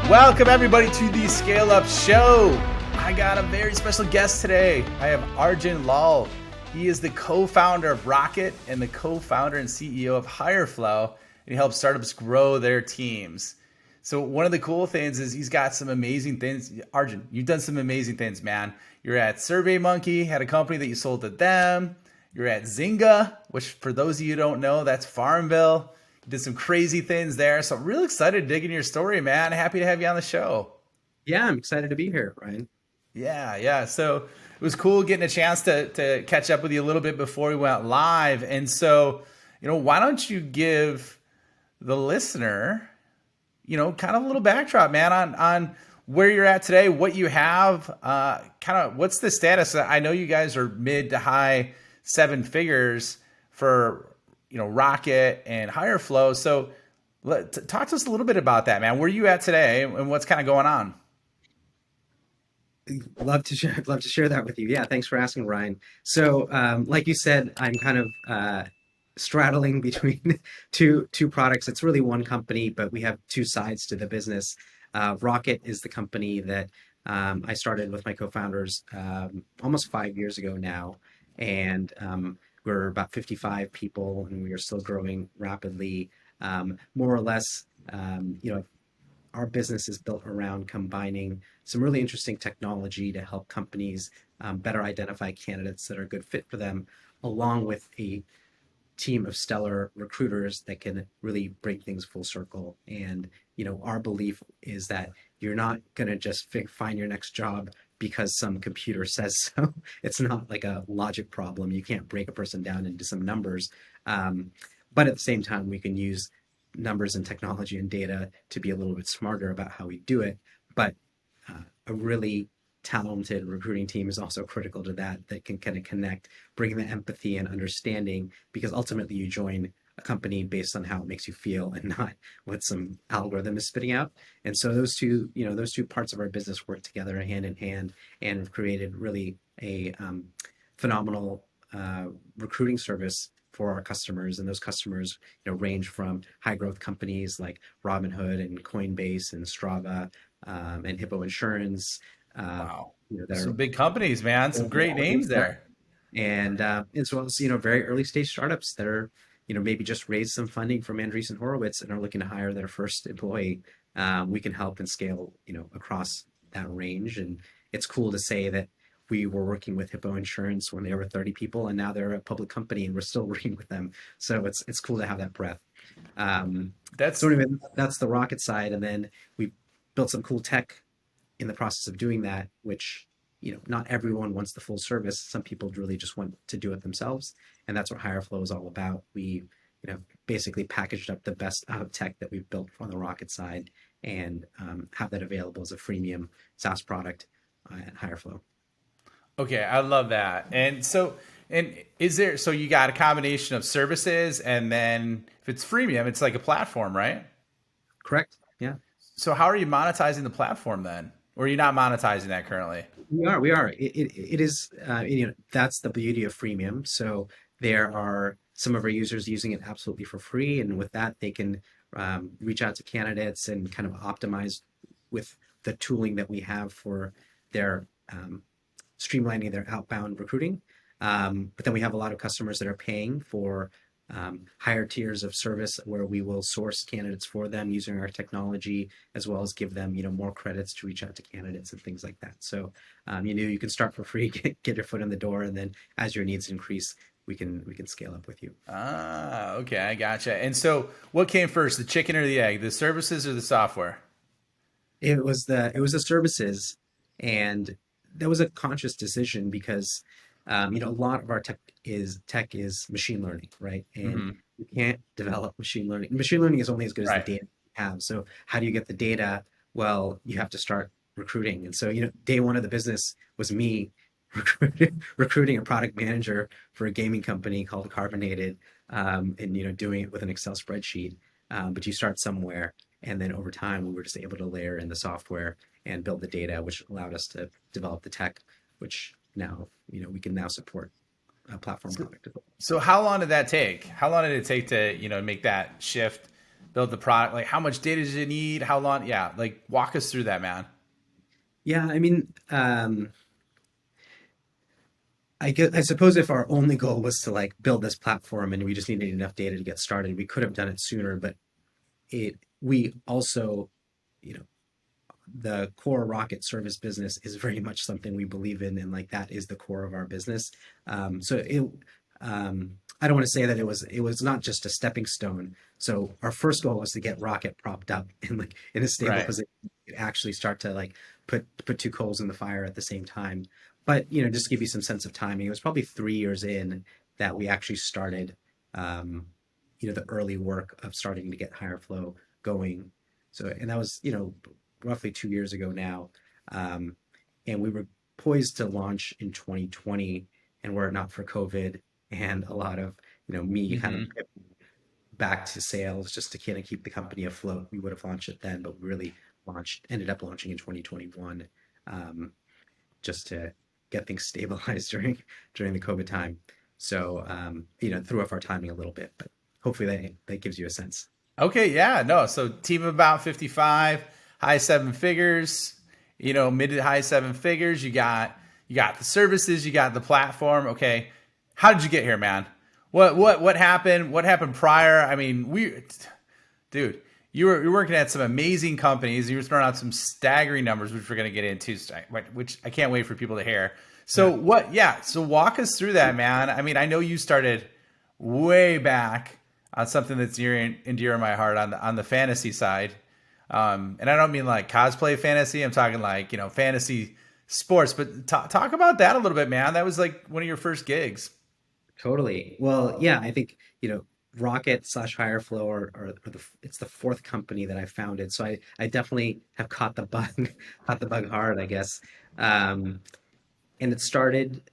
Welcome everybody to the Scale Up Show. I got a very special guest today. I have Arjun Lal. He is the co-founder of Rocket and the co-founder and CEO of HireFlow, and he helps startups grow their teams. So one of the cool things is he's got some amazing things. Arjun, you've done some amazing things, man. You're at SurveyMonkey, had a company that you sold to them. You're at Zynga, which for those of you who don't know, that's Farmville. Did some crazy things there. So I'm really excited to dig into your story, man. Happy to have you on the show. Yeah, I'm excited to be here, Ryan. Yeah. So it was cool getting a chance to catch up with you a little bit before we went live. And so, why don't you give the listener, kind of a little backdrop, man, on where you're at today, what you have, kind of what's the status? I know you guys are mid to high seven figures for Rocket and HireFlow. So talk to us a little bit about that, man. Where are you at today and what's kind of going on? Love to share that with you. Yeah, thanks for asking, Ryan. So, like you said, I'm kind of straddling between two products. It's really one company, but we have two sides to the business. Rocket is the company that I started with my co-founders almost 5 years ago now, and we're about 55 people, and we are still growing rapidly. More or less, our business is built around combining some really interesting technology to help companies better identify candidates that are a good fit for them, along with a team of stellar recruiters that can really bring things full circle. And, our belief is that you're not going to just find your next job because some computer says so. It's not like a logic problem. You can't break a person down into some numbers. But at the same time, we can use numbers and technology and data to be a little bit smarter about how we do it. But a really talented recruiting team is also critical to that can kind of connect, bring the empathy and understanding, because ultimately you join a company based on how it makes you feel and not what some algorithm is spitting out. And so those two parts of our business work together hand in hand, and have created really a phenomenal recruiting service for our customers. And those customers, range from high growth companies like Robinhood and Coinbase and Strava, and Hippo Insurance, Wow. that Some are big companies, man. Some great names there. and as well as very early stage startups that are maybe just raised some funding from Andreessen Horowitz and are looking to hire their first employee. We can help and scale across that range. And it's cool to say that we were working with Hippo Insurance when they were 30 people, and now they're a public company, and we're still working with them. So it's cool to have that breadth. So That's anyway, that's the Rocket side, and then we built some cool tech in the process of doing that, which not everyone wants the full service. Some people really just want to do it themselves, and that's what HireFlow is all about. We basically packaged up the best out of tech that we've built on the Rocket side, and have that available as a freemium SaaS product at HireFlow. okay. I love that. And is there, so you got a combination of services, and then if it's freemium, it's like a platform, right? Correct? Yeah. So how are you monetizing the platform then? Or are you not monetizing that currently? We are. It is, that's the beauty of freemium. So there are some of our users using it absolutely for free. And with that, they can reach out to candidates and kind of optimize with the tooling that we have for their streamlining their outbound recruiting. But then we have a lot of customers that are paying for higher tiers of service, where we will source candidates for them using our technology, as well as give them more credits to reach out to candidates and things like that. So you can start for free, get your foot in the door, and then as your needs increase, we can scale up with you. Ah, okay. I gotcha. And so what came first, the chicken or the egg, the services or the software? It was the services, and that was a conscious decision because a lot of our tech is machine learning, right? And Hmm. you can't develop machine learning. Machine learning is only as good as the Right. data you have. So how do you get the data? Well, you have to start recruiting. And so day one of the business was me recruiting a product manager for a gaming company called Carbonated, and doing it with an Excel spreadsheet. But you start somewhere, and then over time, we were just able to layer in the software and build the data, which allowed us to develop the tech, which now we can now support a platform So, product. so how long did that take? How long did it take to, make that shift build the product? Like, how much data did you need? How long? Yeah, like walk us through that, man. Yeah, I mean, I suppose if our only goal was to like build this platform and we just needed enough data to get started, we could have done it sooner. But we also, you know, the core rocket service business is very much something we believe in, and like that is the core of our business. So I don't want to say that it was not just a stepping stone. So our first goal was to get Rocket propped up in like in a stable Right. position, actually start to like put two coals in the fire at the same time. But just to give you some sense of timing, it was probably 3 years in that we actually started, um, the early work of starting to get Higher Flow going. So, and that was, roughly 2 years ago now. Um, and we were poised to launch in 2020, and were it not for COVID and a lot of, me kind of Hmm. back to sales just to kind of keep the company afloat, we would have launched it then, but we really ended up launching in 2021, um, just to get things stabilized during the COVID time. So, threw off our timing a little bit, but hopefully that gives you a sense. Okay, yeah, no. So team of about 55, high seven figures, mid to high seven figures. You got the services, you got the platform. Okay. How did you get here, man? What happened? What happened prior? I mean, dude, you're working at some amazing companies. You were throwing out some staggering numbers, which we're going to get into, which I can't wait for people to hear. So Yeah, what? Yeah. So walk us through that, man. I mean, I know you started way back on something that's near and dear in my heart on the fantasy side, and I don't mean like cosplay fantasy. I'm talking like fantasy sports. But talk about that a little bit, man. That was like one of your first gigs. totally. Well, yeah, I think, Rocket slash Higher Flow it's the fourth company that I founded. So I definitely have caught the bug, caught the bug hard, I guess. Um, and it started,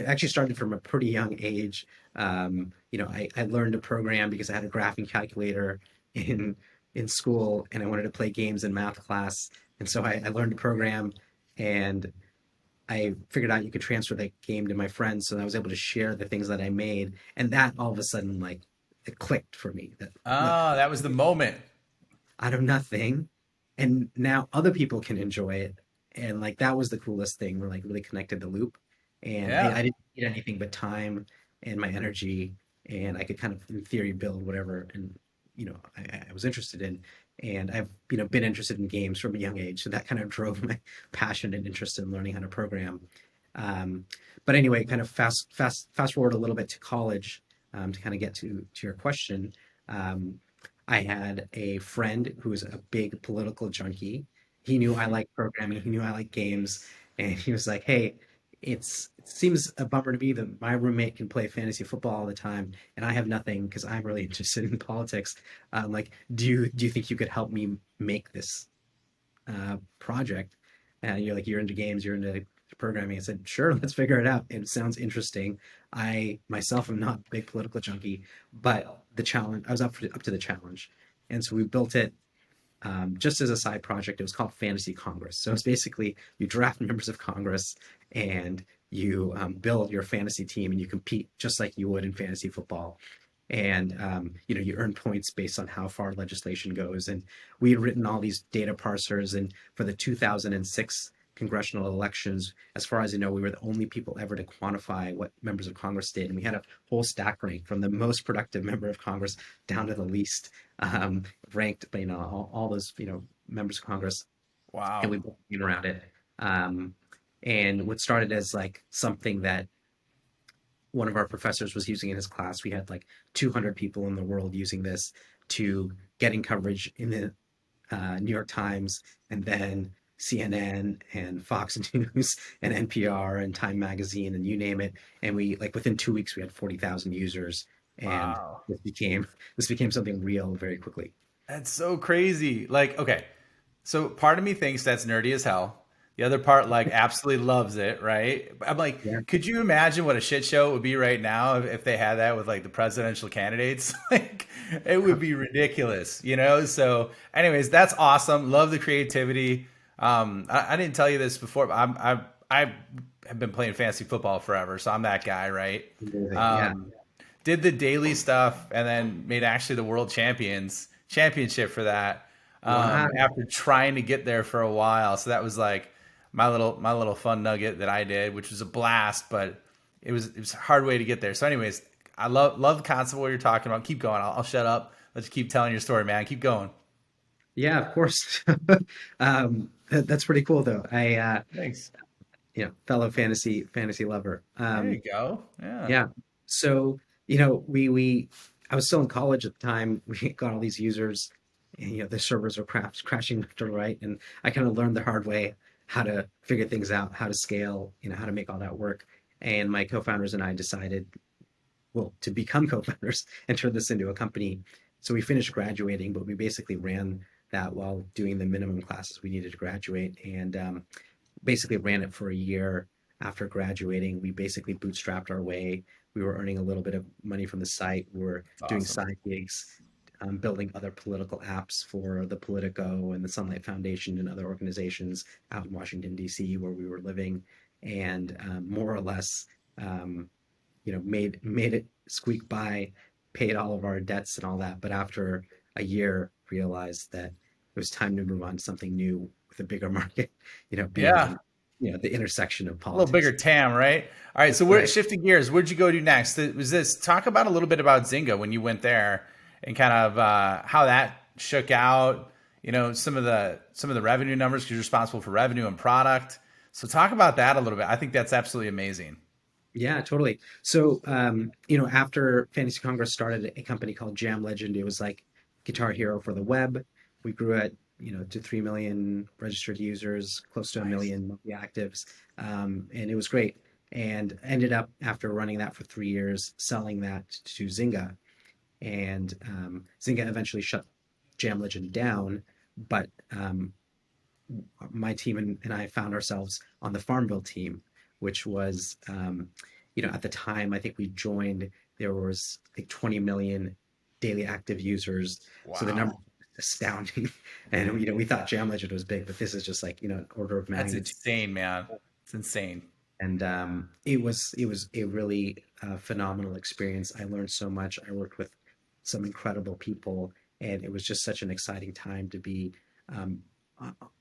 actually started from a pretty young age. I learned to program because I had a graphing calculator in in school, and I wanted to play games in math class. And so I learned to program, and I figured out you could transfer that game to my friends, so I was able to share the things that I made, and that all of a sudden, like, it clicked for me that, look, Oh, that was the moment. out of nothing, and now other people can enjoy it, and like that was the coolest thing. We're like really connected the loop, and Yeah. I didn't need anything but time and my energy, and I could kind of in theory build whatever, and I was interested in, and I've been interested in games from a young age, so that kind of drove my passion and interest in learning how to program. um, but anyway, kind of fast forward a little bit to college, to kind of get to your question. um, I had a friend who was a big political junkie. He knew I liked programming, he knew I liked games, and he was like, "Hey, it seems a bummer to me that my roommate can play fantasy football all the time, and I have nothing because I'm really interested in politics. Like, do you think you could help me make this project? And you're like, you're into games, you're into programming." I said, "Sure, let's figure it out. It sounds interesting." I myself am not a big political junkie, but the challenge, I was up to the challenge. And so we built it, just as a side project. It was called Fantasy Congress. So it's basically you draft members of Congress, and you build your fantasy team, and you compete just like you would in fantasy football. And you earn points based on how far legislation goes. And we had written all these data parsers, and for the 2006 congressional elections, as far as I know, we were the only people ever to quantify what members of Congress did. And we had a whole stack rank from the most productive member of Congress down to the least, ranked, all those, members of Congress, and Wow. we built a team around it. Um, and what started as like something that one of our professors was using in his class, we had like 200 people in the world using this, to getting coverage in the New York Times, and then CNN and Fox News and NPR and Time Magazine and you name it. And we like within 2 weeks we had 40,000 users, and Wow. this became something real very quickly. That's so crazy. Like, okay, so part of me thinks that's nerdy as hell. The other part, like, absolutely loves it, right? I'm like, Yeah. could you imagine what a shit show it would be right now if they had that with like the presidential candidates? Like, it would be ridiculous, you know? So, anyways, that's awesome. Love the creativity. I didn't tell you this before, but I have been playing fantasy football forever, so I'm that guy, right? Amazing. Yeah. Um, did the daily stuff and then made actually the world champions championship for that. Wow. After trying to get there for a while. So that was like my little fun nugget that I did, which was a blast, but it was a hard way to get there. So anyways, I love the concept of what you're talking about. Keep going. I'll shut up. Let's keep telling your story, man. Keep going. Yeah, of course. That's pretty cool though. Thanks. Fellow fantasy lover. There you go. Yeah. Yeah. So, we I was still in college at the time. We got all these users, and the servers were crashing left and right, and I kind of learned the hard way how to figure things out, how to scale, how to make all that work. And my co-founders and I decided, well, to become co-founders and turn this into a company. So we finished graduating, but we basically ran that while doing the minimum classes we needed to graduate, and basically ran it for a year. After graduating, we basically bootstrapped our way. We were earning a little bit of money from the site. We were doing Awesome. side gigs, building other political apps for the Politico and the Sunlight Foundation and other organizations out in Washington, D.C., where we were living, and more or less, made it squeak by, paid all of our debts and all that. But after a year, realized that it was time to move on to something new with a bigger market, being Yeah. in, the intersection of A little politics. bigger TAM, right? All right. So we're Right. shifting gears. Where'd you go to next? Was this talk about a little bit about Zynga when you went there and kind of how that shook out? Some of the revenue numbers because you're responsible for revenue and product. So talk about that a little bit. I think that's absolutely amazing. Yeah, totally. So, after Fantasy Congress started a company called Jam Legend, it was like Guitar Hero for the web. We grew it, to 3 million registered users, close to a Nice. million monthly actives. And it was great. And ended up, after running that for 3 years, selling that to Zynga. And Zynga eventually shut Jam Legend down. But my team and I found ourselves on the Farmville team, which was, at the time, I think we joined, there was like 20 million daily active users. So the number Wow. was astounding. And, we thought Jam Legend was big, but this is just like, an order of That's magnitude. insane, man. It's insane. And it was a really phenomenal experience. I learned so much. I worked with some incredible people, and it was just such an exciting time to be um,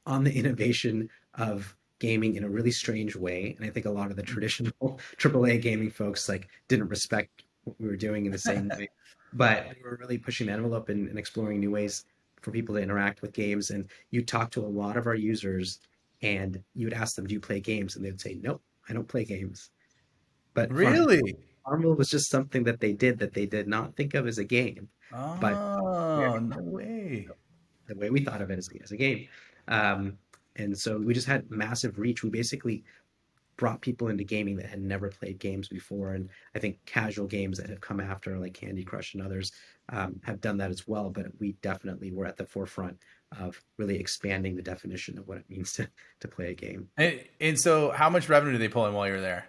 on the innovation of gaming in a really strange way. And I think a lot of the traditional AAA gaming folks like didn't respect what we were doing in the same way. But we were really pushing the envelope and exploring new ways for people to interact with games. And you talk to a lot of our users, and you would ask them, "Do you play games?" And they would say, "Nope, I don't play games." But Really? Farmville was just something that they did not think of as a game, but Oh, no way. the way we thought of it as a game. Um, and so we just had massive reach. We basically brought people into gaming that had never played games before. And I think casual games that have come after, like Candy Crush and others, have done that as well. But we definitely were at the forefront of really expanding the definition of what it means to play a game. And so how much revenue did they pull in while you were there?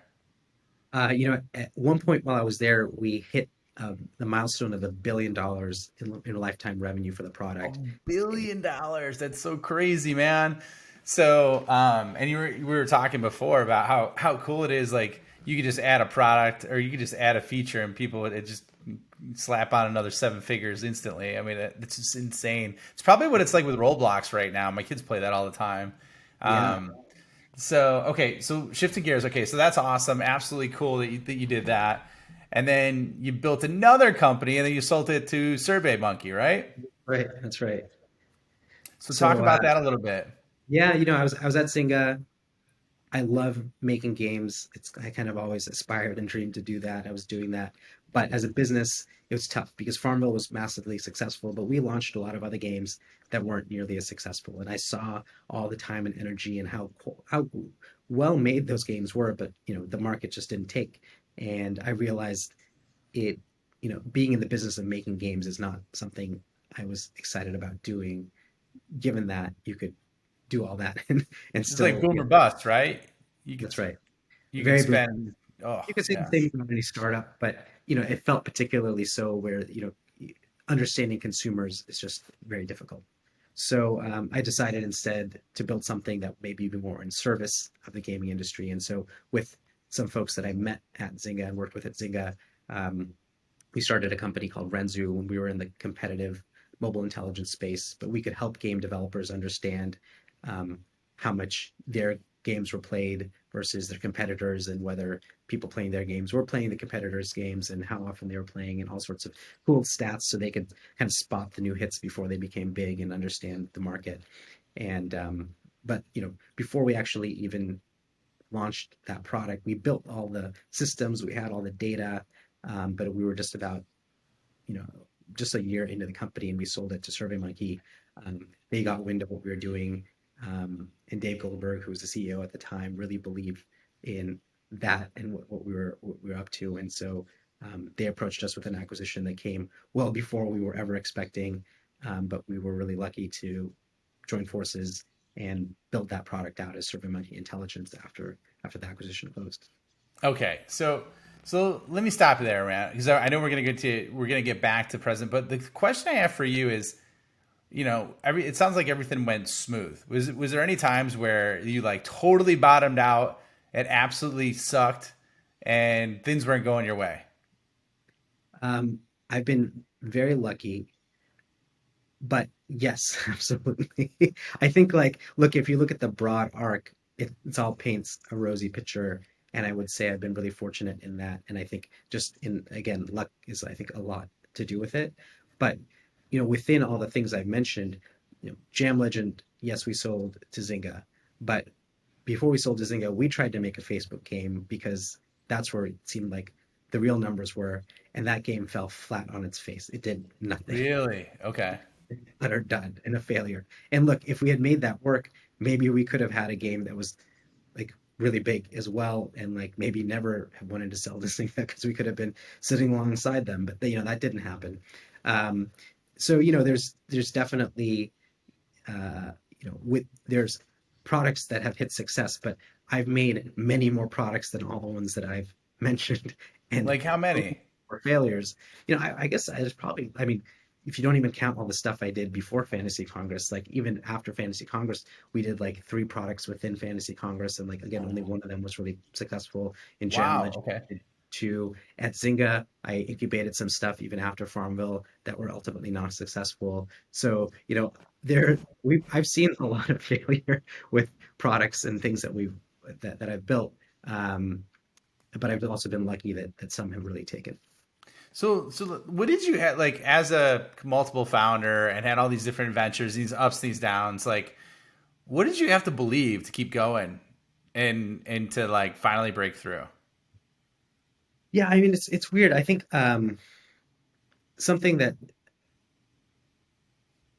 At one point while I was there, we hit the milestone of $1 billion in lifetime revenue for the A product. billion dollars. That's so crazy, man. So, and we were talking before about how cool it is. Like you could just add a product or you could just add a feature and people would it just slap on another seven figures instantly. I mean, it's just insane. It's probably what it's like with Roblox right now. My kids play that all the time. Yeah, Um, so okay, so shifting gears. Okay, so that's awesome. Absolutely cool that you did that. And then you built another company and then you sold it to Survey Monkey, right? right. That's right. So talk So about that a little bit. yeah, I was at Zynga. I love making games. I kind of always aspired and dreamed to do that. I was doing that, but as a business, it was tough because Farmville was massively successful, but we launched a lot of other games that weren't nearly as successful. And I saw all the time and energy and how well made those games were, but the market just didn't take. And I realized it, being in the business of making games is not something I was excited about doing, given that you could do all that and It's like still, boom or bust, right? You could that's right. you could Very spend. Oh You could say the yeah. same about any startup, but it felt particularly so where understanding consumers is just very difficult. So I decided instead to build something that maybe be more in service of the gaming industry. And so with some folks that I met at Zynga and worked with at Zynga, um, we started a company called Renzu when we were in the competitive mobile intelligence space, but we could help game developers understand um, how much their games were played versus their competitors, and whether people playing their games were playing the competitors' games, and how often they were playing, and all sorts of cool stats, so they could kind of spot the new hits before they became big and understand the market. And but before we actually even launched that product, we built all the systems, we had all the data, but we were just about you know just a year into the company, and we sold it to SurveyMonkey. They got wind of what we were doing, and Dave Goldberg, who was the CEO at the time, really believed in that and what we were up to, and so they approached us with an acquisition that came well before we were ever expecting, but we were really lucky to join forces and build that product out as SurveyMonkey Intelligence after the acquisition closed. Okay, so let me stop you there, man, because I know we're gonna get back to present, but the question I have for you is, it sounds like everything went smooth. Was there any times where you like totally bottomed out, it absolutely sucked, and things weren't going your way? I've been very lucky, but yes, absolutely. I think, like, look, if you look at the broad arc, it's all paints a rosy picture. And I would say I've been really fortunate in that. And I think just in, again, luck is, I think, a lot to do with it. But, within all the things I've mentioned, Jam Legend, yes, we sold to Zynga. But before we sold to Zynga, we tried to make a Facebook game because that's where it seemed like the real numbers were. And that game fell flat on its face. It did nothing. Really? Okay. Utter dud and a failure. And look, if we had made that work, maybe we could have had a game that was like really big as well, and like maybe never have wanted to sell this thing because we could have been sitting alongside them. But that didn't happen. Um, so there's definitely there's products that have hit success, but I've made many more products than all the ones that I've mentioned, and Like how many? or failures. I guess I just probably, I mean, if you don't even count all the stuff I did before Fantasy Congress, like even after Fantasy Congress, we did like three products within Fantasy Congress, and like again, only one of them was really successful. In Jam Wow. Legend, Okay. I did two. At Zynga, I incubated some stuff even after Farmville that were ultimately not successful. So I've seen a lot of failure with products and things that I've built. Um, but I've also been lucky that some have really taken. So what did you have like as a multiple founder and had all these different adventures, these ups, these downs? Like, what did you have to believe to keep going and to like finally break through? Yeah, I mean it's weird. I think something that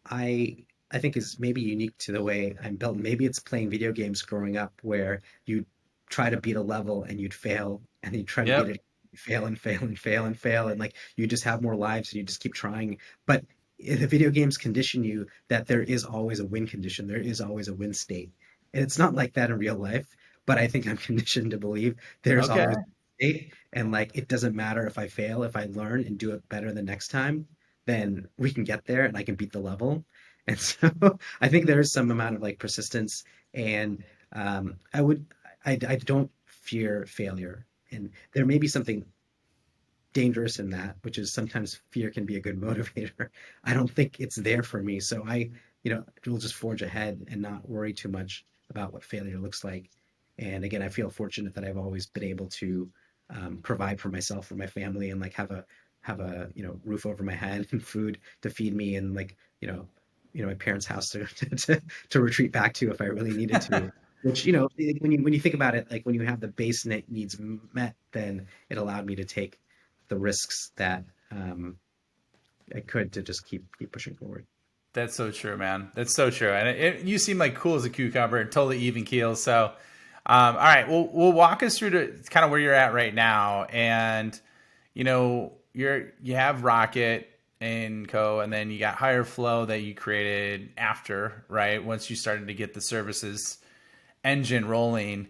I I think is maybe unique to the way I'm built. Maybe it's playing video games growing up where you try to beat a level and you'd fail, and you try to beat Yep. it, fail and fail and fail and fail, and like you just have more lives and you just keep trying. But the video games condition you that there is always a win condition, there is always a win state. And it's not like that in real life, but I think I'm conditioned to believe there's Okay. always a state, and like it doesn't matter if I fail, if I learn and do it better the next time, then we can get there and I can beat the level. And so I think there is some amount of like persistence, and I don't fear failure, and there may be something dangerous in that, which is sometimes fear can be a good motivator. I don't think it's there for me, so will just forge ahead and not worry too much about what failure looks like. And again, I feel fortunate that I've always been able to provide for myself and my family, and like have a roof over my head and food to feed me, and like my parents' house to retreat back to if I really needed to. Which when you think about it, like when you have the base needs met, then it allowed me to take the risks that I could to just keep pushing forward. That's so true, man. That's so true. And you seem like cool as a cucumber and totally even keel. So, all right, we'll walk us through to kind of where you're at right now. And, you have Rocket and Co. And then you got Higher Flow that you created after, right? Once you started to get the services engine rolling.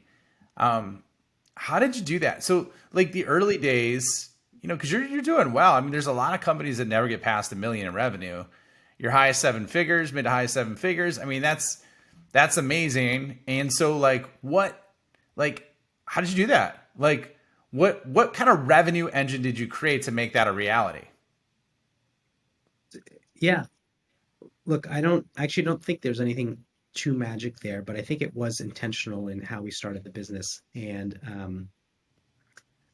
How did you do that? So like the early days, because you're doing well. I mean, there's a lot of companies that never get past 1 million in revenue. Your highest seven figures, mid to high seven figures. I mean, that's amazing. And so how did you do that? Like what kind of revenue engine did you create to make that a reality? Yeah. Look, I actually don't think there's anything too magic there, but I think it was intentional in how we started the business. And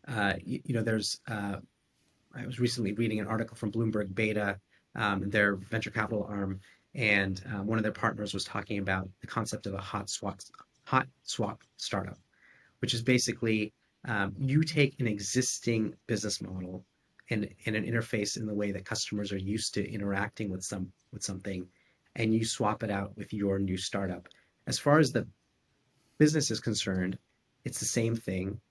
there's I was recently reading an article from Bloomberg Beta, their venture capital arm, and one of their partners was talking about the concept of a hot swap startup, which is basically you take an existing business model and an interface in the way that customers are used to interacting with something, and you swap it out with your new startup. As far as the business is concerned, it's the same thing,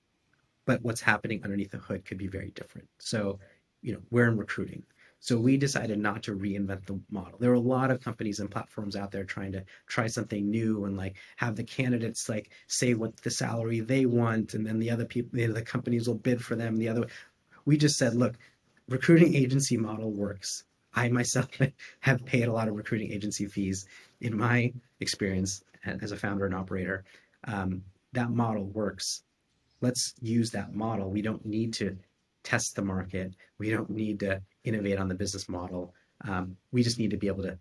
but what's happening underneath the hood could be very different. So, we're in recruiting. So we decided not to reinvent the model. There are a lot of companies and platforms out there trying to try something new and like have the candidates like say what the salary they want, and then the other people, the companies will bid for them. We just said, look, recruiting agency model works. I myself have paid a lot of recruiting agency fees in my experience as a founder and operator. Um, that model works. Let's use that model. We don't need to test the market. We don't need to innovate on the business model. We just need to be able to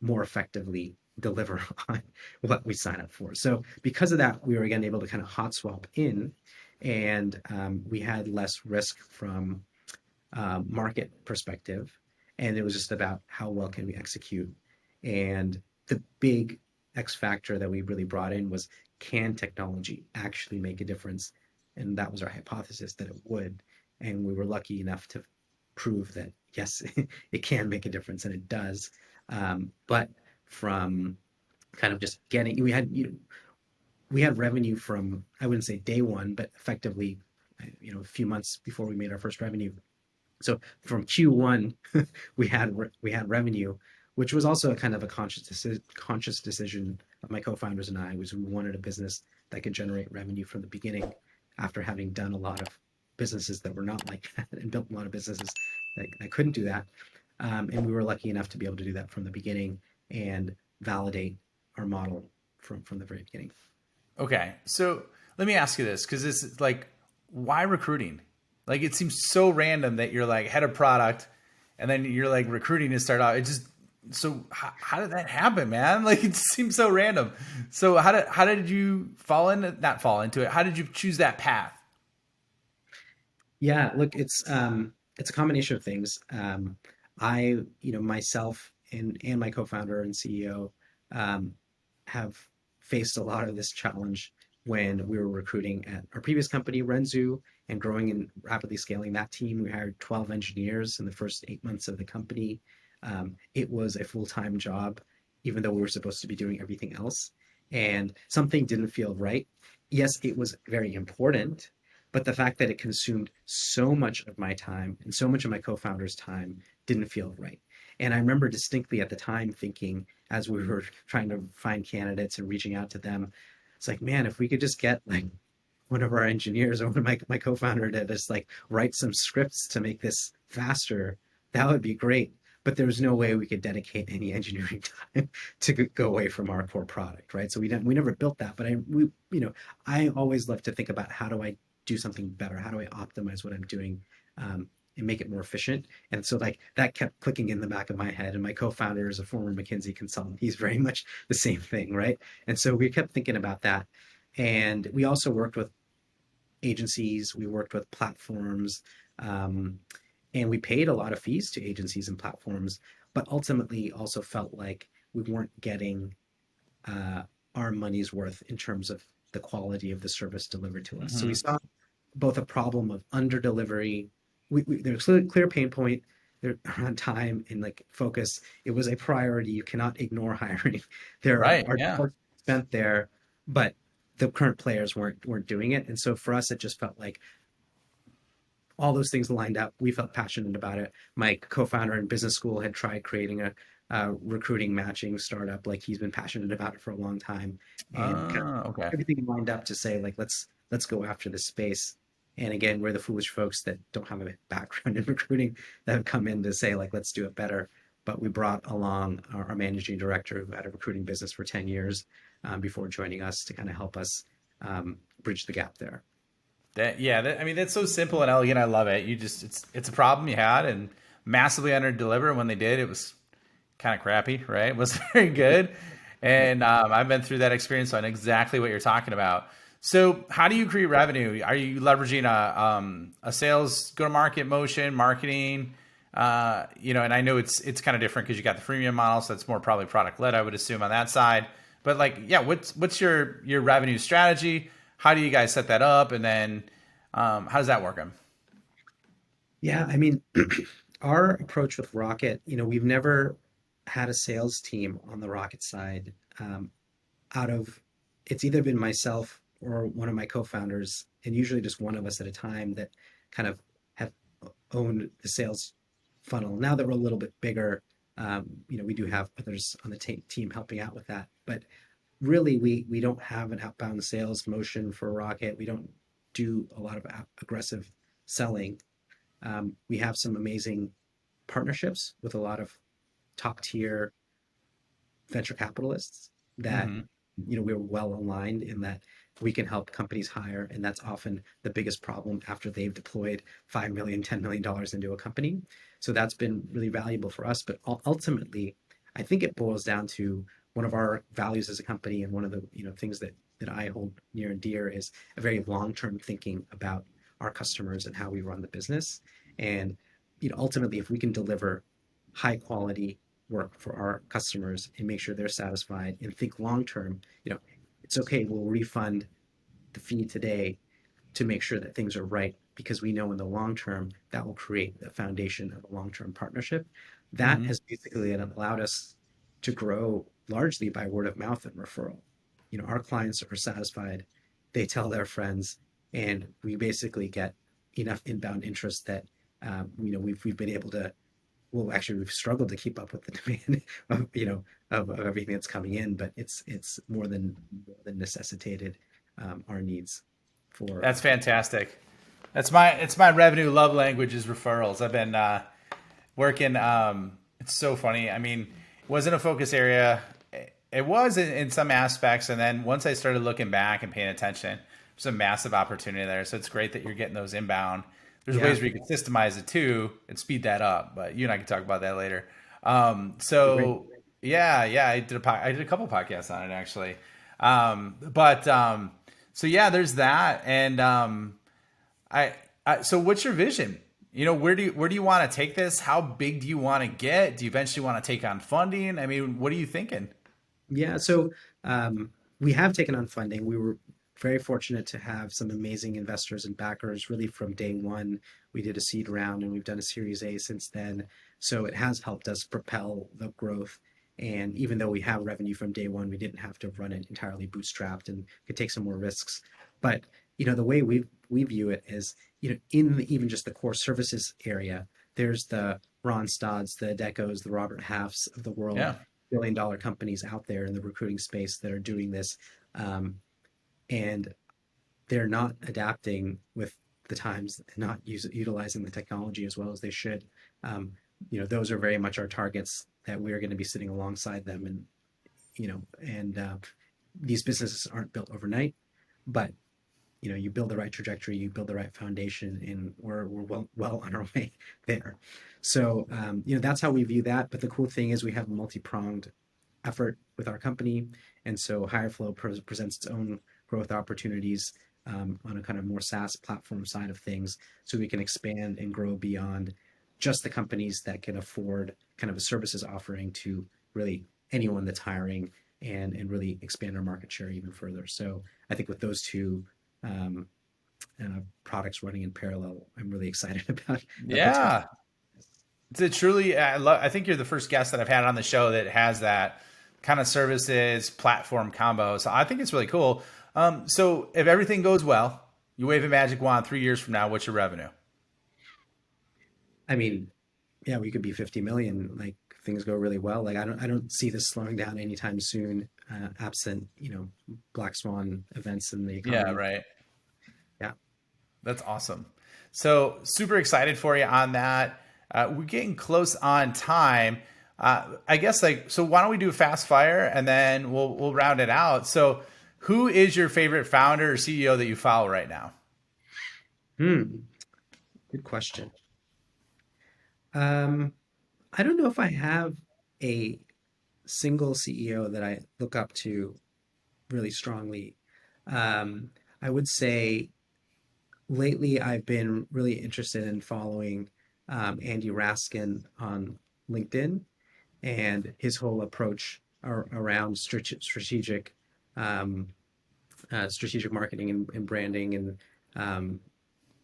more effectively deliver on what we sign up for. So because of that, we were again able to kind of hot swap in, and we had less risk from market perspective, and it was just about how well can we execute. And the big X factor that we really brought in was, can technology actually make a difference? And that was our hypothesis that it would. And we were lucky enough to prove that yes, it can make a difference, and it does. But from kind of just getting, we had revenue from, I wouldn't say day one, but effectively, a few months before we made our first revenue. So from Q1, we had revenue, which was also a kind of a conscious decision of my co-founders and I. Was we wanted a business that could generate revenue from the beginning, after having done a lot of businesses that were not like that and built a lot of businesses that couldn't do that. And we were lucky enough to be able to do that from the beginning and validate our model from the very beginning. Okay, so let me ask you this, because this is like, why recruiting? Like, it seems so random that you're like head of product, and then you're like recruiting to start out. It just so how did that happen, man? Like, it seems so random. So how did you not fall into it? How did you choose that path? Yeah, look, it's a combination of things. I, myself and my co-founder and CEO um, have faced a lot of this challenge when we were recruiting at our previous company, Renzu, and growing and rapidly scaling that team. We hired 12 engineers in the first 8 months of the company. It was a full-time job, even though we were supposed to be doing everything else, and something didn't feel right. Yes, it was very important, but the fact that it consumed so much of my time and so much of my co-founder's time didn't feel right. And I remember distinctly at the time thinking, as we were trying to find candidates and reaching out to them, it's like, man, if we could just get like one of our engineers or one of my co-founder to just like write some scripts to make this faster, that would be great. But there was no way we could dedicate any engineering time to go away from our core product, right? So we never built that. But I always love to think about, how do I do something better? How do I optimize what I'm doing, and make it more efficient? And so like that kept clicking in the back of my head. And my co-founder is a former McKinsey consultant. He's very much the same thing, right? And so we kept thinking about that. And we also worked with agencies, we worked with platforms, um, and we paid a lot of fees to agencies and platforms, but ultimately also felt like we weren't getting uh, our money's worth in terms of the quality of the service delivered to us. So we Hmm. saw both a problem of under delivery. There's a clear pain point there around time and like focus. It was a priority. You cannot ignore hiring. There Right. are Yeah. dollars spent there, but the current players weren't doing it. And so for us, it just felt like all those things lined up. We felt passionate about it. My co-founder in business school had tried creating a recruiting matching startup. Like, he's been passionate about it for a long time, and kind of Okay. everything lined up to say like, let's go after this space. And again, we're the foolish folks that don't have a background in recruiting that have come in to say like, let's do it better. But we brought along our managing director, who had a recruiting business for 10 years before joining us, to kind of help us bridge the gap there. I mean, that's so simple and elegant. I love it. You just it's a problem you had, and massively under deliver. When they did, it was kind of crappy, right? Was very good. And I've been through that experience, so I know exactly what you're talking about. So, how do you create revenue? Are you leveraging a sales go to market motion, marketing? And I know it's kind of different because you got the freemium model, so it's more probably product led, I would assume on that side. But like, yeah, what's your revenue strategy? How do you guys set that up, and then how does that work? Yeah, I mean, our approach with Rocket, we've never had a sales team on the Rocket side. Out of It's either been myself or one of my co-founders, and usually just one of us at a time that kind of have owned the sales funnel. Now that we're a little bit bigger, we do have others on the team helping out with that. But really, we don't have an outbound sales motion for Rocket. We don't do a lot of aggressive selling. We have some amazing partnerships with a lot of top tier venture capitalists that Mm-hmm. we're well aligned in that we can help companies hire, and that's often the biggest problem after they've deployed 5 million, $10 million into a company. So that's been really valuable for us. But ultimately, I think it boils down to one of our values as a company, and one of the things that I hold near and dear is a very long-term thinking about our customers and how we run the business. And ultimately, if we can deliver high quality work for our customers and make sure they're satisfied and think long term, it's okay. We'll refund the fee today to make sure that things are right, because we know in the long term that will create the foundation of a long term partnership. That Mm-hmm. has basically allowed us to grow largely by word of mouth and referral. Our clients are satisfied, they tell their friends, and we basically get enough inbound interest that we've been able to, well, actually, we've struggled to keep up with the demand of everything that's coming in, but it's more than necessitated our needs for. That's fantastic. It's my revenue love language is referrals. I've been working. It's so funny. I mean, it wasn't a focus area. It was in some aspects, and then once I started looking back and paying attention, there's a massive opportunity there. So it's great that you're getting those inbound. There's Yeah, ways where you can systemize it too and speed that up, but you and I can talk about that later. great. So yeah, I did a couple podcasts on it actually. But so yeah, there's that, and I, so what's your vision? Where do you want to take this? How big do you want to get? Do you eventually want to take on funding? I mean, what are you thinking? Yeah, so we have taken on funding. We were very fortunate to have some amazing investors and backers really from day one. We did a seed round and we've done a Series A since then. So it has helped us propel the growth. And even though we have revenue from day one, we didn't have to run it entirely bootstrapped and could take some more risks. But the way we view it is, even just the core services area, there's the Ronstads, the Adecos, the Robert Halfs of the world, Yeah. billion-dollar companies out there in the recruiting space that are doing this, um, and they're not adapting with the times, not utilizing the technology as well as they should. Um, those are very much our targets that we're going to be sitting alongside them, and these businesses aren't built overnight, but you build the right trajectory, you build the right foundation, and we're well on our way there. So that's how we view that. But the cool thing is we have a multi-pronged effort with our company, and so HireFlow presents its own growth opportunities on a kind of more SaaS platform side of things, so we can expand and grow beyond just the companies that can afford kind of a services offering to really anyone that's hiring, and really expand our market share even further. So I think with those two um, products running in parallel, I'm really excited about the potential. Yeah. It's a truly, I think you're the first guest that I've had on the show that has that kind of services platform combo. So I think it's really cool. So if everything goes well, you wave a magic wand 3 years from now, what's your revenue? I mean, yeah, we could be 50 million. Like, things go really well. Like, I don't see this slowing down anytime soon, absent black swan events in the Yeah, economy. right. Yeah. That's awesome. So super excited for you on that. We're getting close on time. I guess like so. Why don't we do fast fire and then we'll round it out. So, who is your favorite founder or CEO that you follow right now? Hmm. Good question. Um, I don't know if I have. a single CEO that I look up to really strongly, um, I would say lately I've been really interested in following Andy Raskin on LinkedIn and his whole approach around strategic um, strategic marketing and branding um,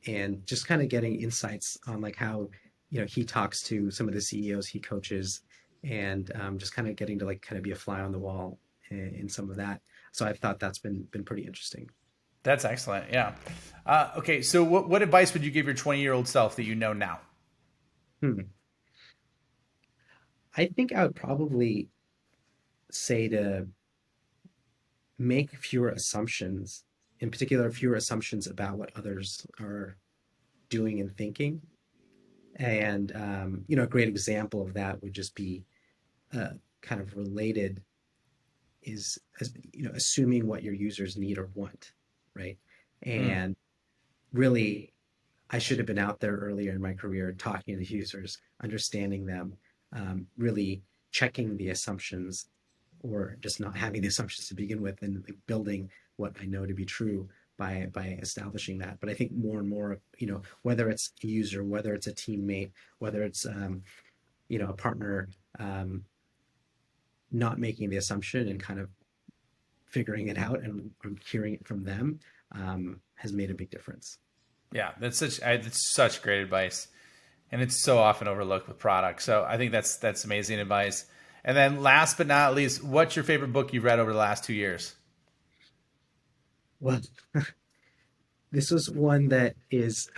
and just kind of getting insights on like how he talks to some of the CEOs he coaches and just kind of getting to like kind of be a fly on the wall in some of that. So I've thought that's been pretty interesting. That's excellent. Yeah. Okay. So what advice would you give your 20-year-old self that you know now? Hmm. I think I would probably say to make fewer assumptions, in particular, fewer assumptions about what others are doing and thinking. And a great example of that would just be kind of related is assuming what your users need or want, right? Mm. And really, I should have been out there earlier in my career talking to users, understanding them, really checking the assumptions or just not having the assumptions to begin with and like, building what I know to be true by establishing that. But I think more and more, whether it's a user, whether it's a teammate, whether it's a partner, not making the assumption and kind of figuring it out and hearing it from them has made a big difference. Yeah, that's such great advice, and it's so often overlooked with products. So I think that's amazing advice. And then last but not least, what's your favorite book you've read over the last 2 years? Well, this was one that is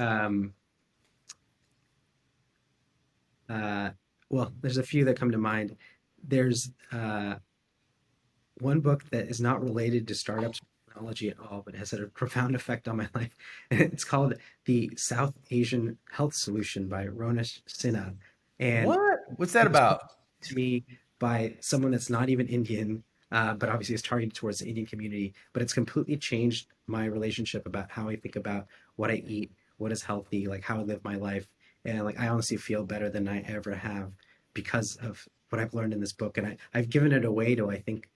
uh, well, there's a few that come to mind. There's one book that is not related to startups or technology at all, but has had a profound effect on my life. And it's called The South Asian Health Solution by Ronesh Sinha. And What? What's that it was about? to me by someone that's not even Indian, but obviously is targeted towards the Indian community. But it's completely changed my relationship about how I think about what I eat, what is healthy, like how I live my life. And like I honestly feel better than I ever have because of what I've learned in this book. And I've given it away to I think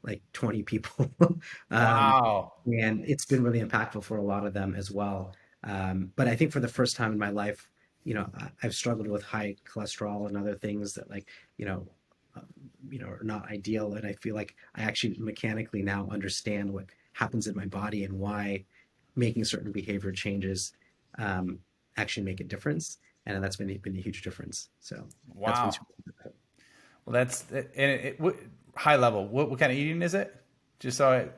like 20 people. um, Wow. and it's been really impactful for a lot of them as well. But I think for the first time in my life, I've struggled with high cholesterol and other things that like, you know, uh, are not ideal. And I feel like I actually mechanically now understand what happens in my body and why making certain behavior changes um, actually make a difference. And that's been a huge difference. So that's been Wow. super important. Well, that's and high level. What kind of eating is it? Just so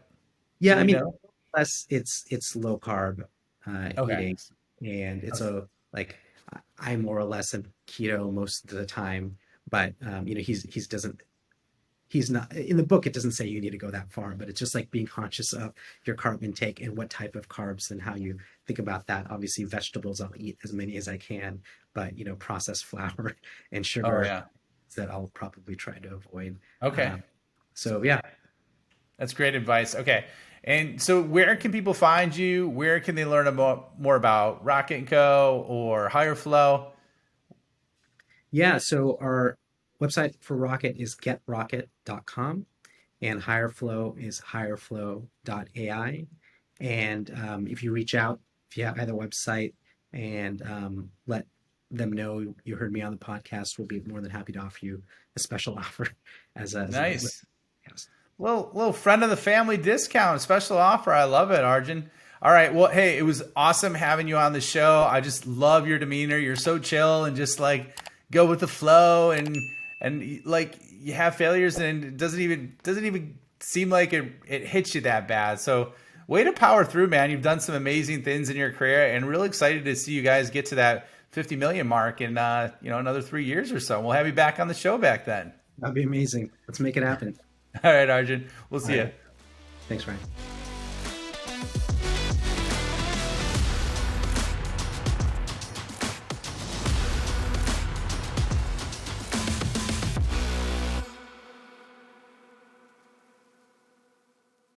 Yeah, I we mean, know. less it's low carb Okay. eating, and it's Okay. a like I'm more or less a keto most of the time, but he's doesn't he's not in the book. It doesn't say you need to go that far, but it's just like being conscious of your carb intake and what type of carbs and how you think about that. Obviously, vegetables I'll eat as many as I can, but processed flour and Oh sugar yeah. that I'll probably try to avoid. Okay. Um, so yeah. That's great advice. Okay. And so where can people find you? Where can they learn about more about Rocket and Co. or Higher Flow? Yeah, so our website for Rocket is getrocket.com and Hireflow is hireflow.ai. And if you reach out via either website and let them know you heard me on the podcast, we'll be more than happy to offer you a special offer as a Nice. yes. Little friend of the family discount, special offer. I love it, Arjun. All right. Well, hey, it was awesome having you on the show. I just love your demeanor. You're so chill and just like go with the flow and like you have failures and it doesn't even seem like it hits you that bad. So way to power through, man. You've done some amazing things in your career and really excited to see you guys get to that 50 million mark in another 3 years or so. We'll have you back on the show back then. That'd be amazing. Let's make it happen. All right, Arjun. We'll All see you. right. Thanks, Ryan.